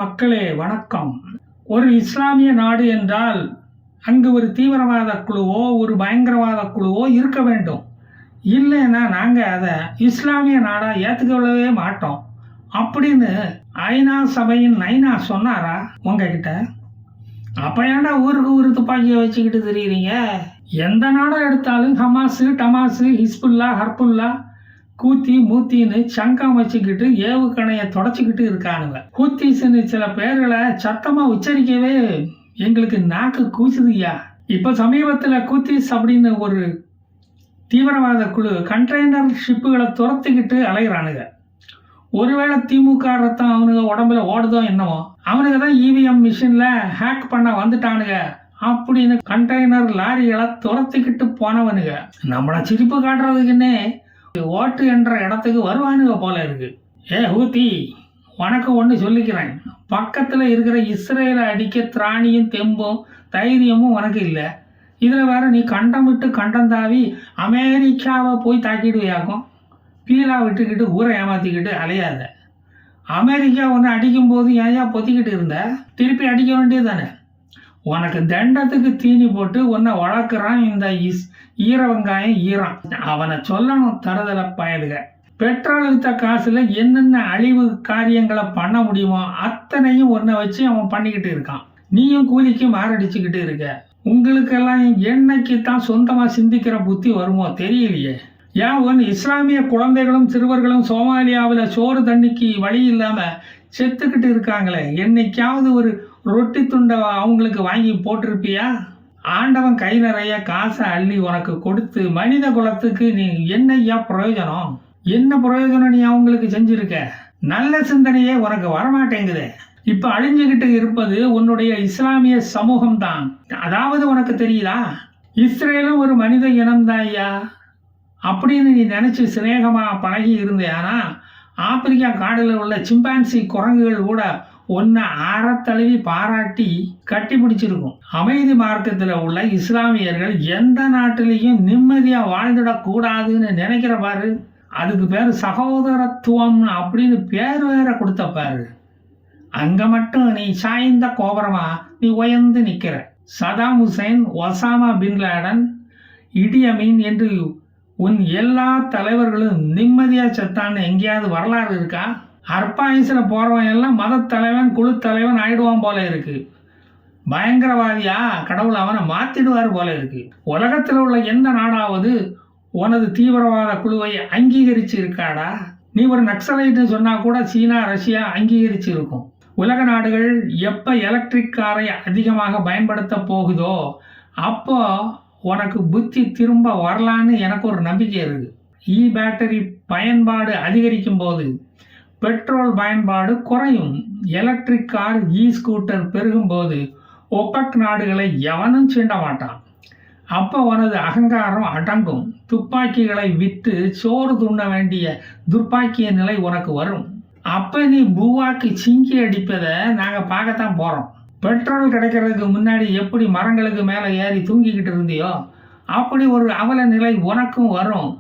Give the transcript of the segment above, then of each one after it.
மக்களே வணக்கம். ஒரு இஸ்லாமிய நாடு என்றால் அங்கு ஒரு தீவிரவாத குழுவோ ஒரு பயங்கரவாத குழுவோ இருக்க வேண்டும். இல்லைன்னா நாங்கள் அதை இஸ்லாமிய நாடாக ஏற்றுக்கொள்ளவே மாட்டோம் அப்படின்னு ஐநா சபையின் நைனா சொன்னாரா உங்ககிட்ட? அப்போ ஏன்டா ஊருக்கு ஊர் துப்பாக்கியை வச்சுக்கிட்டு தெரியுறீங்க? எந்த நாடை எடுத்தாலும் ஹமாஸு டமாஸு ஹிஸ்புல்லா ஹர்புல்லா கூத்தி மூத்தின்னு சங்கம் வச்சுக்கிட்டு ஏவுகணையை தொடச்சிக்கிட்டு இருக்கானுங்க. ஹூத்திஸ்ன்னு சில பேர்களை சத்தமா உச்சரிக்கவே எங்களுக்கு நாக்கு கூசுதுயா. இப்ப சமீபத்துல கூத்திஸ் அப்படின்னு ஒரு தீவிரவாத குழு கண்டெய்னர் ஷிப்புகளை துரத்திக்கிட்டு அலைகிறானுங்க. ஒருவேளை திமுக ரத்தம் அவனுங்க உடம்புல ஓடுதோ என்னவோ, அவனுங்க தான் இவிஎம் மிஷின்ல ஹேக் பண்ண வந்துட்டானுங்க அப்படின்னு கண்டெய்னர் லாரிகளை துரத்திக்கிட்டு போனவனுங்க நம்மளை சிரிப்பு காட்டுறதுக்குன்னே ஓட்டு என்ற இடத்துக்கு வருவானுங்க போல இருக்கு. ஹூத்தி, உனக்கு ஒன்று சொல்லிக்கிறேன். பக்கத்தில் இருக்கிற இஸ்ரேலை அடிக்க திராணியும் தெம்பும் தைரியமும் உனக்கு இல்லை. இதில் வேற நீ கண்டம் விட்டு கண்டம் தாவி அமெரிக்காவை போய் தாக்கிடுவியாக்கும். பீலா விட்டுக்கிட்டு ஊரை ஏமாற்றிக்கிட்டு அலையாத. அமெரிக்கா ஒன்று அடிக்கும்போது ஏன் பொத்திக்கிட்டு இருந்த? திருப்பி அடிக்க வேண்டியது தானே. உனக்கு தண்டத்துக்கு தீனி போட்டு உன்னை வளர்க்குறான் இந்த ஈர வெங்காயம் ஈரான். அவனை சொல்லணும் தருதலை பயலுக. பெட்ரோல் வித்த காசுல என்னென்ன அழிவு காரியங்களை பண்ண முடியுமோ அத்தனையும் ஒன்றை வச்சு அவன் பண்ணிக்கிட்டு இருக்கான். நீயும் கூலிக்கு மாரடிச்சுக்கிட்டு இருக்க. உங்களுக்கெல்லாம் என்னைக்கு தான் சொந்தமா சிந்திக்கிற புத்தி வருமோ தெரியலையே. ஏன் ஒன்று இஸ்லாமிய குழந்தைகளும் சிறுவர்களும் சோமாலியாவில் சோறு தண்ணிக்கு வழி இல்லாம செத்துக்கிட்டு இருக்காங்களே, என்னைக்காவது ஒரு ரொட்டி துண்டை அவங்களுக்கு வாங்கி போட்டிருப்பியா? ஆண்டவன் கை நிறைய காசை அள்ளி உனக்கு கொடுத்து மனித குலத்துக்கு நீ என்னையா பிரயோஜனம்? என்ன பிரயோஜனம் நீ அவங்களுக்கு செஞ்சிருக்க? நல்ல சிந்தனையே உனக்கு வரமாட்டேங்குது. இப்ப அழிஞ்சுகிட்டு இருப்பது உன்னுடைய இஸ்லாமிய சமூகம் தான். அதாவது உனக்கு தெரியுதா, இஸ்ரேலும் ஒரு மனித இனம்தான் ஐயா அப்படின்னு நீ நினைச்சு சிநேகமா பழகி இருந்தேனா ஆப்பிரிக்கா காடுல உள்ள சிம்பான்சி குரங்குகள் கூட ஒன்ன ஆறத்தழுவி பாராட்டி கட்டி பிடிச்சிருக்கும். அமைதி மார்க்கத்தில் உள்ள இஸ்லாமியர்கள் எந்த நாட்டிலையும் நிம்மதியா வாழ்ந்துடக்கூடாதுன்னு நினைக்கிற பாரு. அதுக்கு பேர் சகோதரத்துவம் அப்படின்னு பேர் வேற கொடுத்த பாரு. அங்க மட்டும் நீ சாய்ந்த கோபுரமா நீ உயர்ந்து நிக்கிற. Saddam Hussein, Osama bin Laden, Idi Amin என்று உன் எல்லா தலைவர்களும் நிம்மதியா செத்தான்னு எங்கேயாவது வரலாறு இருக்கா? அற்பாயுசில் போறவன் எல்லாம் மத தலைவன் குழு தலைவன் ஆயிடுவான் போல இருக்கு. பயங்கரவாதியா கடவுள் அவனை மாத்திடுவார் போல இருக்கு. உலகத்தில் உள்ள எந்த நாடாவது உனது தீவிரவாத குழுவை அங்கீகரிச்சு இருக்காடா? நீ ஒரு நக்சலைட்டு சொன்னா கூட சீனா ரஷ்யா அங்கீகரிச்சு இருக்கும். உலக நாடுகள் எப்ப எலக்ட்ரிக் காரை அதிகமாக பயன்படுத்த போகுதோ அப்போ உனக்கு புத்தி திரும்ப வரலான்னு எனக்கு ஒரு நம்பிக்கை இருக்கு. பேட்டரி பயன்பாடு அதிகரிக்கும் போது பெட்ரோல் பயன்பாடு குறையும். எலக்ட்ரிக் கார் ஸ்கூட்டர் பெருகும் போது ஒப்பக் நாடுகளை எவனும் சீண்ட மாட்டான். அப்போ உனது அகங்காரம் அடங்கும். துப்பாக்கிகளை விட்டு சோறு துண்ண வேண்டிய துர்ப்பாக்கிய நிலை உனக்கு வரும். அப்ப நீ பூவாக்கு சிங்கி அடிப்பதை நாங்க பார்க்கத்தான் போறோம். பெட்ரோல் கிடைக்கிறதுக்கு முன்னாடி எப்படி மரங்களுக்கு மேலே ஏறி தூங்கிக்கிட்டு இருந்தியோ அப்படி ஒரு அவல நிலை உனக்கும் வரும்.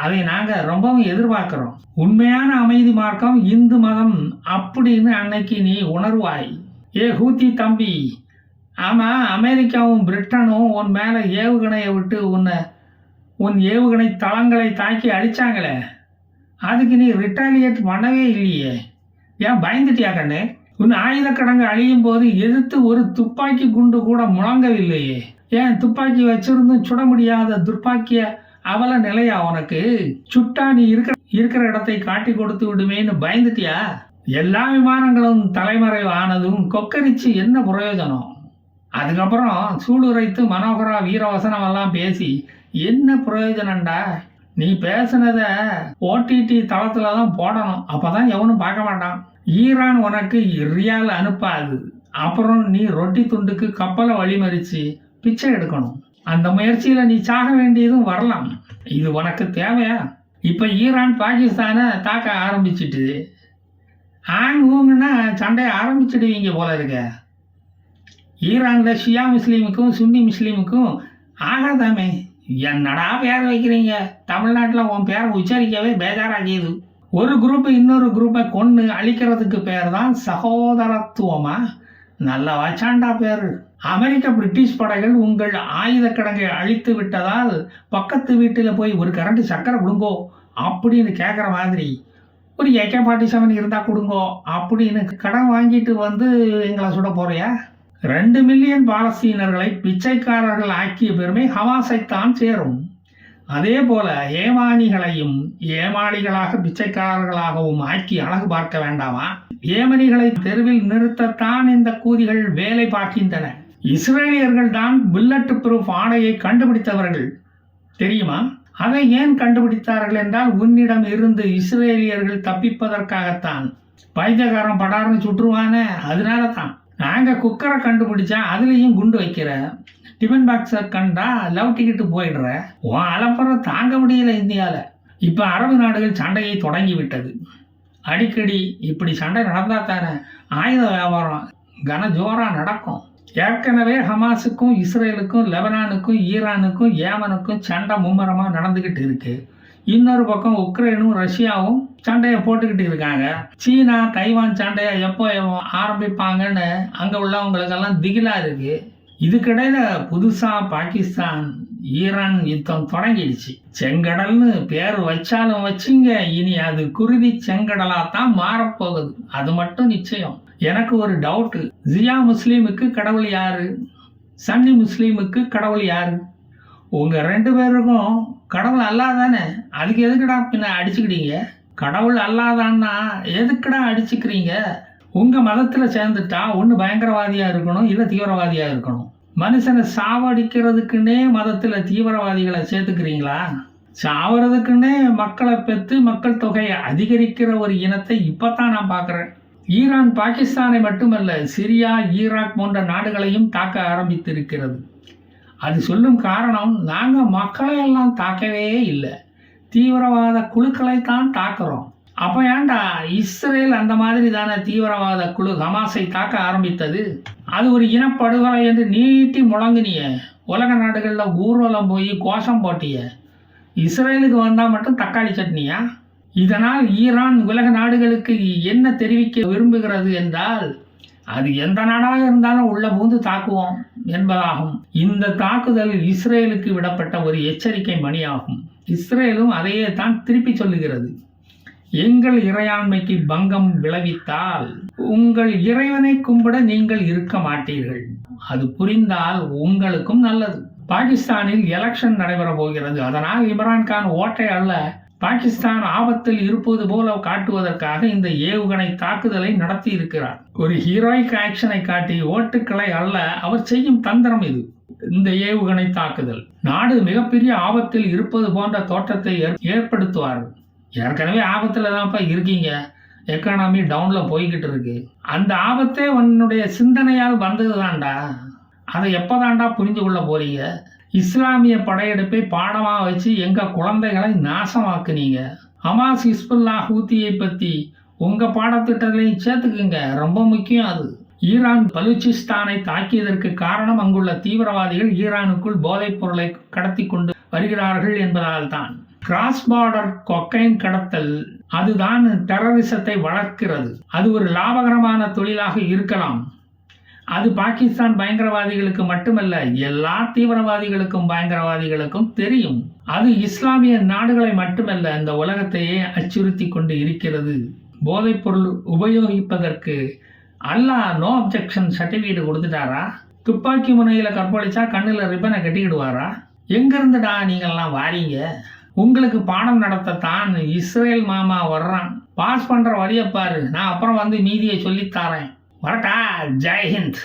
அதை நாங்க ரொம்பவும் எதிர்பார்க்கிறோம். உண்மையான அமைதி மார்க்கம் இந்து மதம் அப்படின்னு அன்னைக்கு நீ உணர்வாய். ஹூத்தி தம்பி, ஆமா, அமெரிக்காவும் பிரிட்டனும் உன் மேல ஏவுகணையை விட்டு உன் ஏவுகணை தளங்களை தாக்கி அடிச்சாங்களே, அதுக்கு நீ ரிட்டாலியேட் பண்ணவே இல்லையே. ஏன் பயந்துட்டியா கண்ணு? உன் ஆயுத கடங்கு அழியும் போது எதிர்த்து ஒரு துப்பாக்கி குண்டு கூட முழங்கவில்லையே. ஏன் துப்பாக்கி வச்சிருந்தும் சுட முடியாத துர்ப்பாக்கிய அவல நிலையா உனக்கு? சுட்டா நீ இருக்கிற இடத்தை காட்டி கொடுத்து விடுமேன்னு பயந்துட்டியா? எல்லா விமானங்களும் தலைமறைவு ஆனதும் கொக்கரிச்சு என்ன பிரயோஜனம்? அதுக்கப்புறம் சூளுரைத்து மனோகரா வீரவசனம் எல்லாம் பேசி என்ன பிரயோஜனம்டா? நீ பேசுனத ஓடிடி தளத்துல தான் போடணும். அப்பதான் எவனும் பார்க்க மாட்டான். ஈரான் உனக்கு ரியால் அனுப்பாது. அப்புறம் நீ ரொட்டி துண்டுக்கு கப்பலை வழிமறிச்சு பிச்சை எடுக்கணும். அந்த முயற்சியில நீ சாக வேண்டியதும் வரலாம். இது உனக்கு தேவையா? இப்ப ஈரான் பாகிஸ்தானை தாக்க ஆரம்பிச்சுட்டு ஊங்குன்னா சண்டையை ஆரம்பிச்சிடுவீங்க போல இருக்க. ஈரான்ல ஷியா முஸ்லீமுக்கும் சுன்னி முஸ்லீமுக்கும் ஆகாதாமே. என்னடா பேர் வைக்கிறீங்க? தமிழ்நாட்டில் உன் பேரை உச்சரிக்கவே பேஜாராக்கியது. ஒரு குரூப் இன்னொரு குரூப்பை கொன்று அழிக்கிறதுக்கு பேர் தான் சகோதரத்துவமா? நல்ல வச்சாண்டா பேரு. அமெரிக்க பிரிட்டிஷ் படைகள் உங்கள் ஆயுத கிடங்கை அழித்து விட்டதால் பக்கத்து வீட்டில் போய் ஒரு கரண்டி சக்கரை கொடுங்கோ அப்படின்னு கேட்குற மாதிரி ஒரு AK-47 இருந்தால் கொடுங்கோ அப்படின்னு கடன் வாங்கிட்டு வந்து எங்களை சுட போறியா? 2 மில்லியன் பாலஸ்தீனர்களை பிச்சைக்காரர்கள் ஆக்கிய பெருமை ஹமாஸைத்தான் சேரும். அதே போல ஏமானிகளையும் ஏமாளிகளாக பிச்சைக்காரர்களாகவும் ஆக்கி அழகு பார்க்க வேண்டாமா? ஏமனிகளை தெருவில் நிறுத்தத்தான் இந்த கூதிகள் வேலை பார்க்கின்றன. இஸ்ரேலியர்கள் தான் புல்லட் ப்ரூஃப் ஆடையை கண்டுபிடித்தவர்கள் தெரியுமா? அதை ஏன் கண்டுபிடித்தார்கள் என்றால் உன்னிடம் இருந்து இஸ்ரேலியர்கள் தப்பிப்பதற்காகத்தான். பைத்தியக்காரன் படார்னு சுற்றுவானே, அதனால தான். நாங்கள் குக்கரை கண்டுபிடிச்சா அதுலேயும் குண்டு வைக்கிற, டிஃபன் பாக்ஸை கண்டா லவ் டிக்கெட்டு போயிடுற, உன் அலப்பறம் தாங்க முடியல இந்தியாவில். இப்போ அரபு நாடுகள் சண்டையை தொடங்கி விட்டது. அடிக்கடி இப்படி சண்டை நடந்தால் தானே ஆயுத வியாபாரம் கன ஜோராக நடக்கும். ஏற்கனவே ஹமாஸுக்கும் இஸ்ரேலுக்கும் லெபனானுக்கும் ஈரானுக்கும் ஏமனுக்கும் சண்டை மும்முரமாக நடந்துக்கிட்டு இருக்கு. இன்னொரு பக்கம் உக்ரைனும் ரஷ்யாவும் சண்டையை போட்டுக்கிட்டு இருக்காங்க. சீனா தைவான் சண்டையை எப்போ ஆரம்பிப்பாங்கன்னு அங்கே உள்ளவங்களுக்கெல்லாம் திகிலாக இருக்கு. இதுக்கிடையில புதுசாக பாகிஸ்தான் ஈரான் யுத்தம் தொடங்கிடுச்சு. செங்கடல்னு பேர் வச்சாலும் வச்சிங்க, இனி அது குருதி செங்கடலாக தான் மாறப்போகுது. அது மட்டும் நிச்சயம். எனக்கு ஒரு டவுட்டு, ஜியா முஸ்லீமுக்கு கடவுள் யாரு? சன்னி முஸ்லீமுக்கு கடவுள் யாரு? உங்கள் 2 பேருக்கும் கடவுள் அல்லாதானே, அதுக்கு எதுக்குடா பின்ன அடிச்சுக்கிட்டீங்க? கடவுள் அல்லாதான்னா எதுக்குடா அடிச்சுக்கிறீங்க? உங்கள் மதத்தில் சேர்ந்துட்டா ஒன்று பயங்கரவாதியாக இருக்கணும், இல்லை தீவிரவாதியாக இருக்கணும். மனுஷனை சாவடிக்கிறதுக்குன்னே மதத்தில் தீவிரவாதிகளை சேர்த்துக்கிறீங்களா? சாவறதுக்குன்னே மக்களை பெற்று மக்கள் தொகையை அதிகரிக்கிற ஒரு இனத்தை இப்போ தான் நான் பார்க்குறேன். ஈரான் பாகிஸ்தானை மட்டுமல்ல, சிரியா ஈராக் போன்ற நாடுகளையும் தாக்க ஆரம்பித்திருக்கிறது. அது சொல்லும் காரணம், நாங்கள் மக்களையெல்லாம் தாக்கவே இல்லை, தீவிரவாத குழுக்களை தான் தாக்குறோம். அப்போ ஏன்டா இஸ்ரேல் அந்த மாதிரி தானே தீவிரவாத குழு ஹமாஸை தாக்க ஆரம்பித்தது? அது ஒரு இனப்படுகொலை என்று நீட்டி முழங்குனிய, உலக நாடுகளில் ஊர்வலம் போய் கோஷம் போட்டிய. இஸ்ரேலுக்கு வந்தால் மட்டும் தக்காளி சட்னியா? இதனால் ஈரான் உலக நாடுகளுக்கு என்ன தெரிவிக்க விரும்புகிறது என்றால், அது எந்த நாடாக இருந்தாலும் உள்ள பூந்து தாக்குவோம் என்பதாகும். இந்த தாக்குதல் இஸ்ரேலுக்கு விடப்பட்ட ஒரு எச்சரிக்கை மணியாகும். இஸ்ரேலும் அதையே தான் திருப்பி சொல்லுகிறது. எங்கள் இறையாண்மைக்கு பங்கம் விளைவித்தால் உங்கள் இறைவனை கும்பிட நீங்கள் இருக்க மாட்டீர்கள். அது புரிந்தால் உங்களுக்கும் நல்லது. பாகிஸ்தானில் எலெக்ஷன் நடைபெற போகிறது. அதனால் இம்ரான்கான் ஓட்டை அல்ல, பாகிஸ்தான் ஆபத்தில் இருப்பது போல காட்டுவதற்காக இந்த ஏவுகணை தாக்குதலை நடத்தி இருக்கிறார். ஒரு ஹீரோயிக் ஆக்ஷனை காட்டி ஓட்டுக்களை அல்ல அவர் செய்யும் தந்திரம் இது. இந்த ஏவுகணை தாக்குதல் நாடு மிகப்பெரிய ஆபத்தில் இருப்பது போன்ற தோற்றத்தை ஏற்படுத்துவார்கள். ஏற்கனவே ஆபத்தில் தான்ப்பா இருக்கீங்க, எக்கானமி டவுன்ல போய்கிட்டு இருக்கு. அந்த ஆபத்தே உன்னுடைய சிந்தனையால் வந்தது தான்டா. அதை எப்போதான்டா புரிஞ்சு கொள்ள போறீங்க? இஸ்லாமிய படையெடுப்பை பாடமாக வச்சு எங்கள் குழந்தைகளை நாசமாக்குனீங்க. ஹமாஸ் ஹிஸ்புல்லா ஹூத்தியை பற்றி உங்கள் பாடத்திட்டத்திலையும் சேர்த்துக்குங்க, ரொம்ப முக்கியம் அது. ஈரான் பலூச்சிஸ்தானை தாக்கியதற்கு காரணம் அங்குள்ள தீவிரவாதிகள் ஈரானுக்குள் போதைப் பொருளை கடத்தி கொண்டு வருகிறார்கள் என்பதால் தான். கிராஸ் பார்டர் கொக்கைன் கடத்தல் அதுதான் டெரரிசத்தை வளர்க்கிறது. அது ஒரு லாபகரமான தொழிலாக இருக்கலாம். அது பாகிஸ்தான் பயங்கரவாதிகளுக்கு மட்டுமல்ல, எல்லா தீவிரவாதிகளுக்கும் பயங்கரவாதிகளுக்கும் தெரியும். அது இஸ்லாமிய நாடுகளை மட்டுமல்ல, இந்த உலகத்தையே அச்சுறுத்தி கொண்டு இருக்கிறது. போதைப் பொருள் உபயோகிப்பதற்கு அல்லாஹ் நோ அப்ஜெக்ஷன் சர்டிஃபிகேட் கொடுத்துட்டாரா? துப்பாக்கி முனையில் கற்பழிச்சா கண்ணில் ரிப்பனை கட்டிக்கிடுவாரா? எங்கிருந்துடா நீங்கள்லாம் வாரீங்க? உங்களுக்கு பாடம் நடத்தத்தான் இஸ்ரேல் மாமா வர்றான். பாஸ் பண்ணுற வழியை பாரு, நான் அப்புறம் வந்து மீதியை சொல்லித்தாரேன். வரட்டா? ஜெய் ஹிந்த்.